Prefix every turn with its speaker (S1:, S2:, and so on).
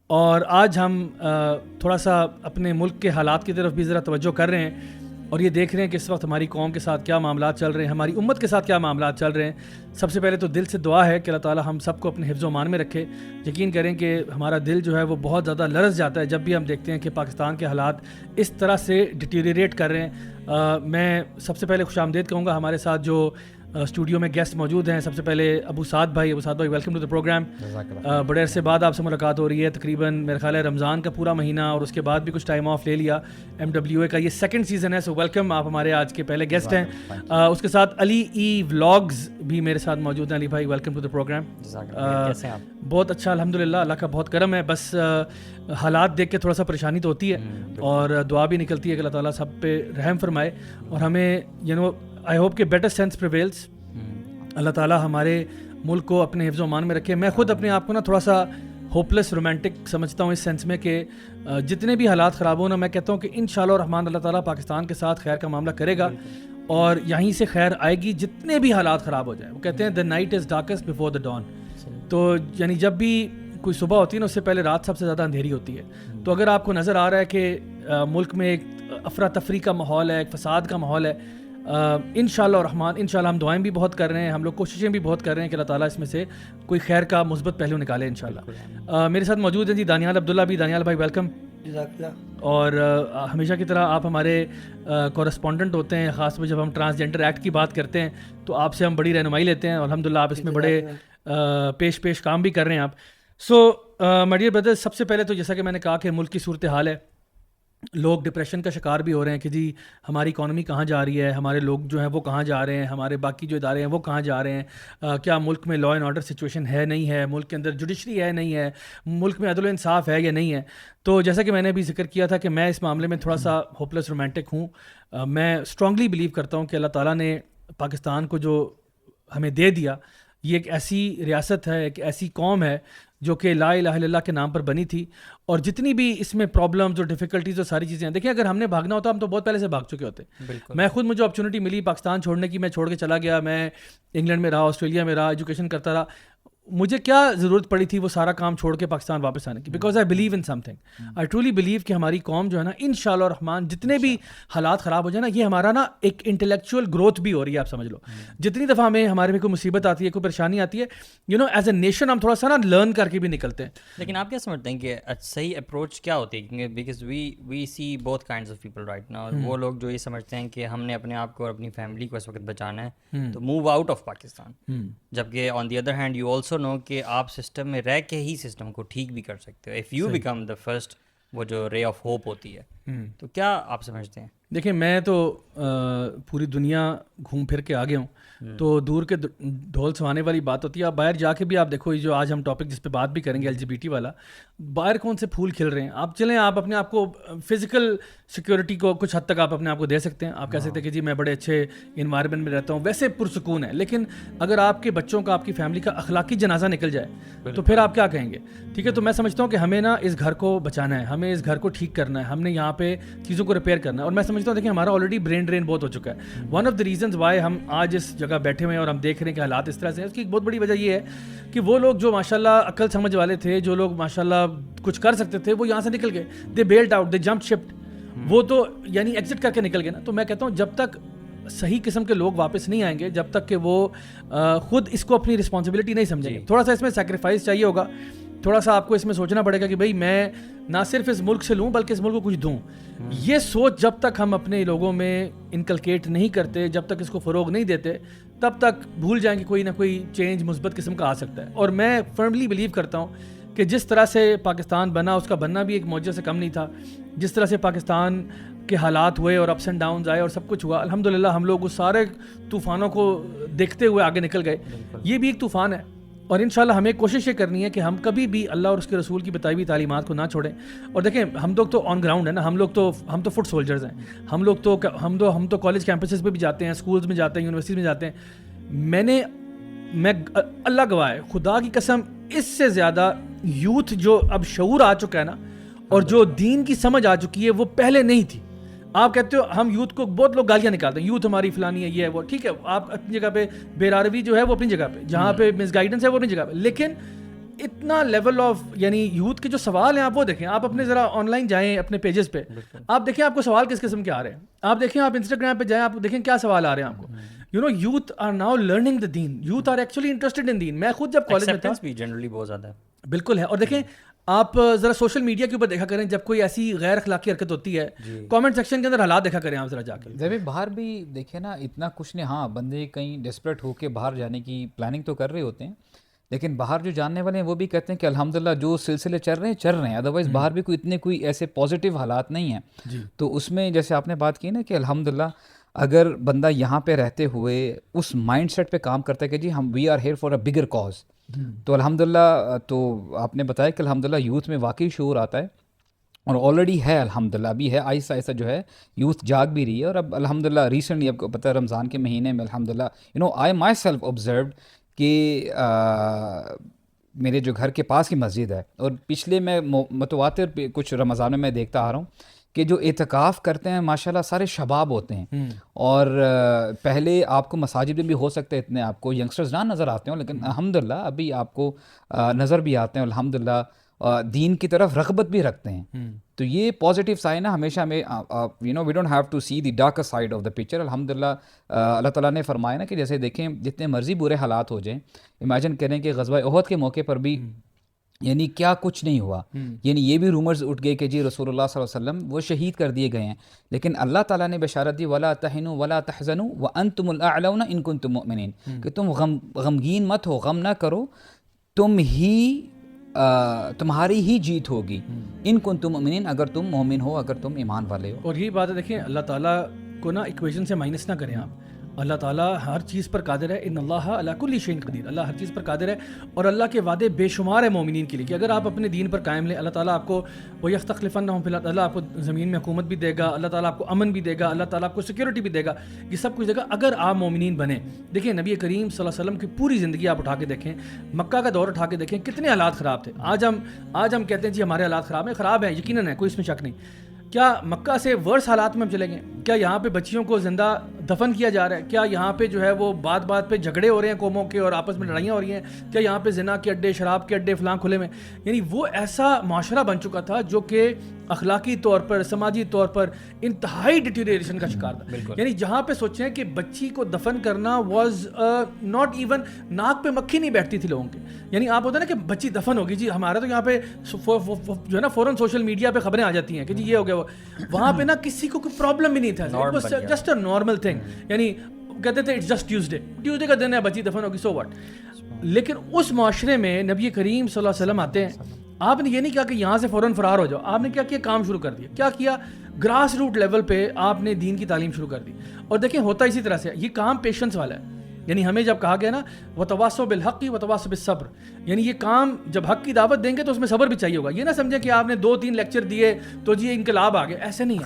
S1: اور آج ہم تھوڑا سا اپنے ملک کے حالات کی طرف بھی ذرا توجہ کر رہے ہیں اور یہ دیکھ رہے ہیں کہ اس وقت ہماری قوم کے ساتھ کیا معاملات چل رہے ہیں, ہماری امت کے ساتھ کیا معاملات چل رہے ہیں. سب سے پہلے تو دل سے دعا ہے کہ اللہ تعالیٰ ہم سب کو اپنے حفظ و امان میں رکھے. یقین کریں کہ ہمارا دل جو ہے وہ بہت زیادہ لرز جاتا ہے جب بھی ہم دیکھتے ہیں کہ پاکستان کے حالات اس طرح سے ڈیٹیریٹ کر رہے ہیں. میں سب سے پہلے خوش آمدید کہوں گا ہمارے ساتھ جو اسٹوڈیو میں گیسٹ موجود ہیں. سب سے پہلے ابو سعد بھائی ویلکم ٹو دا پروگرام. بڑے عرصے بعد آپ سے ملاقات ہو رہی ہے, تقریباً میرا خیال ہے رمضان کا پورا مہینہ اور اس کے بعد بھی کچھ ٹائم آف لے لیا. MWA کا یہ سیکنڈ سیزن ہے, سو ویلکم, آپ ہمارے آج کے پہلے گیسٹ ہیں. اس کے ساتھ علی ای ولاگز بھی میرے ساتھ موجود ہیں. علی بھائی ویلکم ٹو دا پروگرام. بہت اچھا الحمدللہ, اللہ کا بہت کرم ہے. بس حالات دیکھ کے تھوڑا سا پریشانی تو ہوتی ہے اور دعا بھی نکلتی ہے کہ اللہ تعالیٰ سب پہ رحم فرمائے اور ہمیں آئی ہوپ کہ بیٹر سینس پریویلز. اللہ تعالیٰ ہمارے ملک کو اپنے حفظ و امان میں رکھے. میں خود اپنے آپ کو نا تھوڑا سا ہوپلیس رومانٹک سمجھتا ہوں اس سینس میں کہ جتنے بھی حالات خراب ہوں نا, میں کہتا ہوں کہ انشاءاللہ الرحمن اللہ تعالیٰ پاکستان کے ساتھ خیر کا معاملہ کرے گا اور یہیں سے خیر آئے گی جتنے بھی حالات خراب ہو جائیں. وہ کہتے ہیں the night is darkest before the dawn. تو یعنی جب بھی کوئی صبح ہوتی ہے نا اس سے پہلے رات سب سے زیادہ اندھیری ہوتی ہے. تو اگر آپ کو نظر آ رہا ہے کہ ملک میں ایک افراتفری کا ماحول ہے, ایک فساد کا ماحول ہے, انشاءاللہ الرحمن انشاءاللہ ہم دعائیں بھی بہت کر رہے ہیں, ہم لوگ کوششیں بھی بہت کر رہے ہیں کہ اللہ تعالیٰ اس میں سے کوئی خیر کا مثبت پہلو نکالے انشاءاللہ. میرے ساتھ موجود ہیں جی دانیال عبداللہ بھی. دانیال بھائی ویلکم. اور ہمیشہ کی طرح آپ ہمارے کورسپونڈنٹ ہوتے ہیں, خاص طور پہ جب ہم ٹرانسجینڈر ایکٹ کی بات کرتے ہیں تو آپ سے ہم بڑی رہنمائی لیتے ہیں اور الحمدللہ آپ اس میں بڑے پیش کام بھی کر رہے ہیں آپ. سو مائی ڈیئر بردر, سب سے پہلے تو جیسا کہ میں نے کہا کہ ملک کی صورتحال ہے, لوگ ڈپریشن کا شکار بھی ہو رہے ہیں کہ جی ہماری اکانومی کہاں جا رہی ہے, ہمارے لوگ جو ہیں وہ کہاں جا رہے ہیں, ہمارے باقی جو ادارے ہیں وہ کہاں جا رہے ہیں, کیا ملک میں لا اینڈ آرڈر سچویشن ہے نہیں ہے, ملک کے اندر جوڈیشری ہے نہیں ہے, ملک میں عدل و انصاف ہے یا نہیں ہے. تو جیسا کہ میں نے ابھی ذکر کیا تھا کہ میں اس معاملے میں تھوڑا سا ہوپلیس رومانٹک ہوں. میں اسٹرانگلی بلیو کرتا ہوں کہ اللہ تعالیٰ نے پاکستان کو جو ہمیں دے دیا, یہ ایک ایسی ریاست ہے, ایک ایسی قوم ہے جو کہ لا الہ الا اللہ کے نام پر بنی تھی. اور جتنی بھی اس میں پرابلمز اور ڈیفیکلٹیز اور ساری چیزیں ہیں, دیکھیں اگر ہم نے بھاگنا ہوتا ہم تو بہت پہلے سے بھاگ چکے ہوتے. میں خود, مجھے اپرچونیٹی ملی پاکستان چھوڑنے کی, میں چھوڑ کے چلا گیا, میں انگلینڈ میں رہا, آسٹریلیا میں رہا, ایجوکیشن کرتا رہا. مجھے کیا ضرورت پڑی تھی وہ سارا کام چھوڑ کے پاکستان واپس آنے کی, because I believe in some thing. I truly believe کہ ہماری قوم جو ہے نا انشاءاللہ الرحمن جتنے بھی حالات خراب ہو جائیں نا, یہ ہمارا نا ایک انٹلیکچوئل گروتھ بھی ہو رہی ہے. آپ سمجھ لو جتنی دفعہ ہمیں ہمارے میں کوئی مصیبت آتی ہے, کوئی پریشانی آتی ہے, ایز اے نیشن ہم تھوڑا سا نا لرن کر کے بھی نکلتے ہیں.
S2: لیکن آپ کیا سمجھتے ہیں کہ صحیح اپروچ کیا ہوتی ہے؟ کیونکہ because we see both kinds of people right now. وہ لوگ جو یہ سمجھتے ہیں کہ ہم نے اپنے آپ کو اور اپنی فیملی کو اس وقت بچانا ہے تو موو آؤٹ آف پاکستان, جبکہ on the other hand you also know کہ آپ سسٹم میں رہ کے ہی سسٹم کو ٹھیک بھی کر سکتے ہو if you become the first, وہ جو رے آف ہوپ ہوتی ہے. تو کیا آپ سمجھتے ہیں؟
S1: دیکھیں میں تو پوری دنیا گھوم پھر کے آ گیا ہوں, تو دور کے ڈھول سوانے والی بات ہوتی ہے. آپ باہر جا کے بھی آپ دیکھو, یہ جو آج ہم ٹاپک جس پہ بات بھی کریں گے LGBT والا, باہر کون سے پھول کھل رہے ہیں. آپ چلیں, آپ اپنے آپ کو فزیکل سیکورٹی کو کچھ حد تک آپ اپنے آپ کو دے سکتے ہیں. آپ کہہ سکتے ہیں کہ جی میں بڑے اچھے انوائرمنٹ میں رہتا ہوں, ویسے پرسکون ہے. لیکن اگر آپ کے بچوں کا, آپ کی فیملی کا اخلاقی جنازہ نکل جائے تو پھر آپ کیا کہیں گے؟ ٹھیک ہے, تو میں سمجھتا ہوں کہ ہمیں نا اس گھر کو بچانا ہے, ہمیں اس گھر کو ٹھیک کرنا ہے, ہم نے یہاں پہ چیزوں کو ریپیئر کرنا ہے. اور میں سمجھتا ہوں دیکھیں ہمارا آلریڈی برین ڈرین بہت ہو چکا ہے. One of the reasons why ہم آج اس جگہ بیٹھے ہوئے ہیں اور ہم دیکھ رہے ہیں کہ حالات اس طرح سے ہیں, اس کی ایک بہت بڑی وجہ یہ ہے کہ وہ لوگ جو ماشاءاللہ عقل سمجھ والے تھے, جو لوگ ماشاءاللہ کچھ کر سکتے تھے, وہ یہاں سے نکل گئے. دے بیلڈ آؤٹ, دے جمپ شپ, وہ تو یعنی ایگزٹ کر کے نکل گئے نا. تو میں کہتا ہوں جب تک صحیح قسم کے لوگ واپس نہیں آئیں گے, جب تک کہ وہ خود اس کو اپنی رسپانسبلٹی نہیں سمجھیں گے, تھوڑا سا اس میں سیکریفائس چاہیے ہوگا. تھوڑا سا آپ کو اس میں سوچنا پڑے گا کہ بھائی میں نہ صرف اس ملک سے لوں بلکہ اس ملک کو کچھ دوں. یہ سوچ جب تک ہم اپنے لوگوں میں انکلکیٹ نہیں کرتے, جب تک اس کو فروغ نہیں دیتے, تب تک بھول جائیں کہ کوئی نہ کوئی چینج مثبت قسم کا آ سکتا ہے. اور میں فرملی بلیو کرتا ہوں کہ جس طرح سے پاکستان بنا, اس کا بننا بھی ایک معجزے سے کم نہیں تھا. جس طرح سے پاکستان کے حالات ہوئے اور اپس اینڈ ڈاؤنز آئے اور سب کچھ ہوا, الحمدللہ ہم لوگ اس سارے طوفانوں کو دیکھتے ہوئے آگے نکل گئے. یہ بھی ایک طوفان ہے اور انشاءاللہ ہمیں کوشش یہ کرنی ہے کہ ہم کبھی بھی اللہ اور اس کے رسول کی بتائی ہوئی تعلیمات کو نہ چھوڑیں. اور دیکھیں ہم لوگ تو آن گراؤنڈ ہیں نا, ہم تو فٹ سولجرز ہیں. ہم تو کالج کیمپسز پہ بھی جاتے ہیں, اسکولز میں جاتے ہیں, یونیورسٹیز میں جاتے ہیں. میں اللہ گواہ ہے, خدا کی قسم, اس سے زیادہ یوتھ جو اب شعور آ چکا ہے نا, اور جو دین کی سمجھ آ چکی ہے, وہ پہلے نہیں تھی. آپ کہتے ہو ہم یوتھ کو, بہت لوگ گالیاں نکالتے ہیں, یوتھ ہماری فلانی ہے, یہ ہے وہ, ٹھیک ہے, آپ اپنی جگہ پہ بے راروی جو ہے وہ اپنی جگہ پہ, جہاں پہ مس گائیڈنس ہے وہ اپنی جگہ پہ, لیکن اتنا لیول آف یعنی یوتھ کے جو سوال ہیں آپ وہ دیکھیں, آپ اپنے ذرا آن لائن جائیں اپنے پیجز پہ, آپ دیکھیں آپ کو سوال کس قسم کے آ رہے ہیں, آپ دیکھیں آپ انسٹاگرام پہ جائیں آپ دیکھیں کیا سوال آ رہے ہیں آپ کو. You know youth are now learning the دین, youth are actually interested in دین. میں خود جب کالج میں تھا
S2: بھی جنرلی بہت زیادہ ہے,
S1: بالکل ہے. اور دیکھیں آپ ذرا سوشل میڈیا کے اوپر دیکھا کریں جب کوئی ایسی غیر اخلاقی حرکت ہوتی ہے, کامنٹ سیکشن کے اندر حالات دیکھا کریں آپ ذرا جا کے.
S3: جب باہر بھی دیکھیں نا اتنا کچھ نہیں, ہاں بندے کہیں ڈسپریٹ ہو کے باہر جانے کی پلاننگ تو کر رہے ہوتے ہیں, لیکن باہر جو جاننے والے ہیں وہ بھی کہتے ہیں کہ الحمدللہ جو سلسلے چل رہے ہیں, ادروائز باہر بھی کوئی ایسے پازیٹیو حالات نہیں ہیں. تو اس میں جیسے آپ نے بات کی نا کہ الحمدللہ اگر بندہ یہاں پہ رہتے ہوئے اس مائنڈ سیٹ پہ کام کرتا ہے کہ جی ہم we are here for a bigger cause, تو الحمدللہ تو آپ نے بتایا کہ الحمدللہ یوتھ میں واقعی شعور آتا ہے, اور آلریڈی ہے الحمدللہ, ابھی ہے آہستہ آہستہ جو ہے یوتھ جاگ بھی رہی ہے. اور اب الحمدللہ ریسنٹلی آپ کو پتہ ہے رمضان کے مہینے میں الحمدللہ you know I myself observed کہ میرے جو گھر کے پاس کی مسجد ہے, اور پچھلے میں متواتر کچھ رمضان میں دیکھتا آ رہا ہوں کہ جو اعتکاف کرتے ہیں ماشاءاللہ سارے شباب ہوتے ہیں. اور پہلے آپ کو مساجد میں بھی ہو سکتے ہیں اتنے آپ کو ینگسٹرز نہ نظر آتے ہوں, لیکن الحمدللہ ابھی آپ کو نظر بھی آتے ہیں الحمدللہ, دین کی طرف رغبت بھی رکھتے ہیں. تو یہ پازیٹیو سائن ہے ہمیشہ ہمیں, you know we don't have to see the darker side of the picture. الحمدللہ اللہ تعالیٰ نے فرمایا نا کہ جیسے دیکھیں جتنے مرضی برے حالات ہو جائیں, امیجن کریں کہ غزوہ احد کے موقع پر بھی یعنی کیا کچھ نہیں ہوا, یعنی یہ بھی رومرز اٹھ گئے کہ جی رسول اللہ صلی اللہ علیہ وسلم وہ شہید کر دیے گئے ہیں, لیکن اللہ تعالیٰ نے بشارت دی وَلَا تَهِنُوا وَلَا تَحْزَنُوا وَأَنْتُمُ الْأَعْلَوْنَ إِن كُنتُم مُؤْمِنِينَ, کہ تم غمگین مت ہو, غم نہ کرو, تمہاری ہی جیت ہوگی, ان کنتم مؤمنین, اگر تم مومن ہو, اگر تم ایمان والے ہو.
S1: اور یہی بات ہے دیکھیں اللہ تعالیٰ کو نا ایکویشن سے مائنس نہ کریں آپ, اللہ تعالیٰ ہر چیز پر قادر ہے, ان اللہ علی کل شیء قدیر, اللہ ہر چیز پر قادر ہے, اور اللہ کے وعدے بے شمار ہیں مومنین کے لیے کہ اگر آپ اپنے دین پر قائم لیں اللہ تعالیٰ آپ کو وَيَسْتَخْلِفَنَّهُمْ فِي الْأَرْضِ, اللہ آپ کو زمین میں حکومت بھی دے گا, اللہ تعالیٰ آپ کو امن بھی دے گا, اللہ تعالیٰ آپ کو سیکورٹی بھی دے گا, یہ سب کچھ دے گا اگر آپ مومنین بنیں. دیکھیں نبی کریم صلی اللہ علیہ وسلم کی پوری زندگی آپ اٹھا کے دیکھیں, مکہ کا دور اٹھا کے دیکھیں, کتنے حالات خراب تھے. آج ہم کہتے ہیں جی ہمارے حالات خراب ہیں, یقیناً ہے, کوئی اس میں شک نہیں. کیا مکہ سے ورس حالات میں ہم چلیں گے؟ کیا یہاں پہ بچیوں کو زندہ دفن کیا جا رہا ہے؟ کیا یہاں پہ جو ہے وہ بات پہ جھگڑے ہو رہے ہیں قوموں کے اور آپس میں لڑائیاں ہو رہی ہیں؟ کیا یہاں پہ زنا کے اڈے, شراب کے اڈے فلاں کھلے میں؟ یعنی وہ ایسا معاشرہ بن چکا تھا جو کہ اخلاقی طور پر, سماجی طور پر انتہائی ڈیٹیریشن کا شکار تھا. یعنی جہاں پہ سوچیں کہ بچی کو دفن کرنا واز ناٹ ایون, ناک پہ مکھی نہیں بیٹھتی تھی لوگوں کے. یعنی آپ ہوتا ہے نا کہ بچی دفن ہوگی, جی ہمارا تو یہاں پہ جو ہے نا فوراً سوشل میڈیا پہ خبریں آ جاتی ہیں کہ جی یہ ہو گیا, وہاں پہ نا کسی کو کوئی پرابلم بھی نہیں تھا, جسٹ اے نارمل تھنگ. یعنی کہتے تھے اٹس جسٹ ٹیوزڈے کا دن ہے, بچی دفن ہوگی, سو واٹ. لیکن اس معاشرے میں نبی کریم صلی اللہ علیہ وسلم آتے ہیں, آپ نے یہ نہیں کہا کہ یہاں سے فوراً فرار ہو جاؤ, آپ نے کیا کیا, کام شروع کر دیا. کیا کیا؟ گراس روٹ لیول پہ آپ نے دین کی تعلیم شروع کر دی. اور دیکھیں ہوتا اسی طرح سے, یہ کام پیشنس والا ہے. یعنی ہمیں جب کہا گیا نا وتواصوا بالحق وتواصوا بالصبر, یعنی یہ کام جب حق کی دعوت دیں گے تو اس میں صبر بھی چاہیے ہوگا. یہ نہ سمجھیں کہ آپ نے 2-3 لیکچر دیے تو جی انقلاب آ گیا, ایسے نہیں ہے.